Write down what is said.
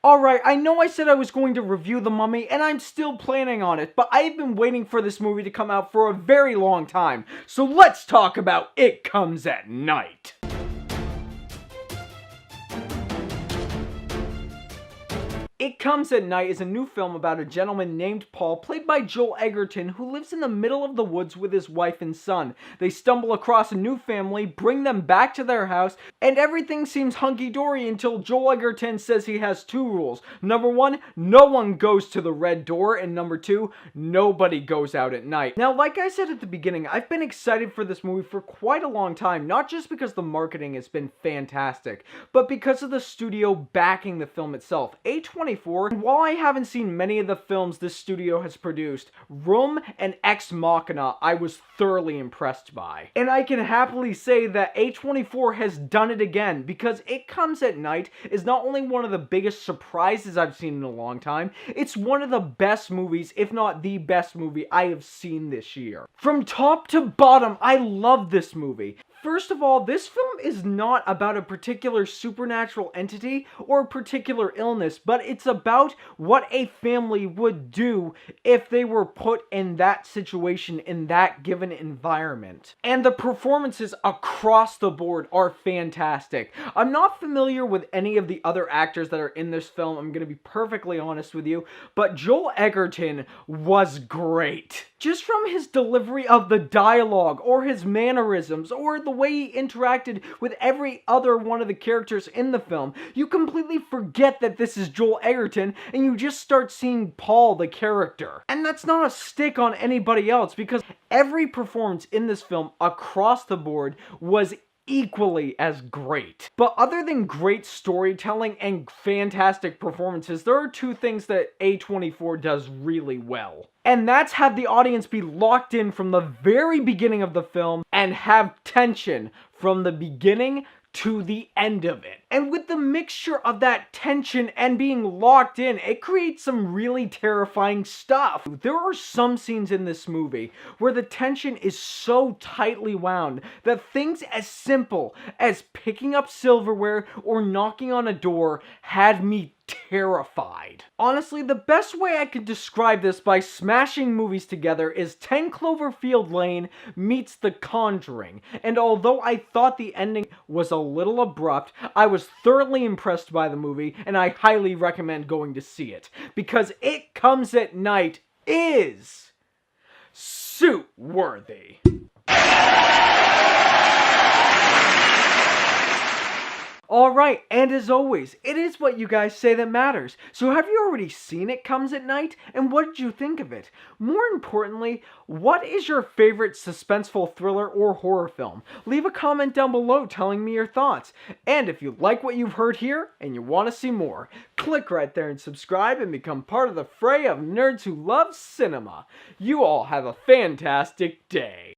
Alright, I know I said I was going to review The Mummy, and I'm still planning on it, but I've been waiting for this movie to come out for a very long time, so let's talk about It Comes at Night. It Comes at Night is a new film about a gentleman named Paul, played by Joel Edgerton, who lives in the middle of the woods with his wife and son. They stumble across a new family, bring them back to their house, and everything seems hunky-dory until Joel Edgerton says he has two rules. Number one, no one goes to the red door, and number two, nobody goes out at night. Now, like I said at the beginning, I've been excited for this movie for quite a long time, not just because the marketing has been fantastic, but because of the studio backing the film itself. A24, and while I haven't seen many of the films this studio has produced, Room and Ex Machina I was thoroughly impressed by. And I can happily say that A24 has done it again, because It Comes at Night is not only one of the biggest surprises I've seen in a long time, it's one of the best movies, if not the best movie I have seen this year. From top to bottom, I love this movie. First of all, this film is not about a particular supernatural entity or a particular illness, but it's about what a family would do if they were put in that situation in that given environment. And the performances across the board are fantastic. I'm not familiar with any of the other actors that are in this film, I'm going to be perfectly honest with you, but Joel Edgerton was great. Just from his delivery of the dialogue, or his mannerisms, or the way he interacted with every other one of the characters in the film, you completely forget that this is Joel Edgerton, and you just start seeing Paul the character. And that's not a stick on anybody else, because every performance in this film across the board was equally as great. But other than great storytelling and fantastic performances, there are two things that A24 does really well. And that's have the audience be locked in from the very beginning of the film and have tension from the beginning to the end of it. And with the mixture of that tension and being locked in, it creates some really terrifying stuff. There are some scenes in this movie where the tension is so tightly wound that things as simple as picking up silverware or knocking on a door had me terrified. Honestly, the best way I could describe this by smashing movies together is 10 Cloverfield Lane meets The Conjuring, and although I thought the ending was a little abrupt, I was thoroughly impressed by the movie, and I highly recommend going to see it, because It Comes at Night is suit-worthy. Alright, and as always, it is what you guys say that matters. So have you already seen It Comes at Night? And what did you think of it? More importantly, what is your favorite suspenseful thriller or horror film? Leave a comment down below telling me your thoughts. And if you like what you've heard here, and you want to see more, click right there and subscribe and become part of the fray of nerds who love cinema. You all have a fantastic day.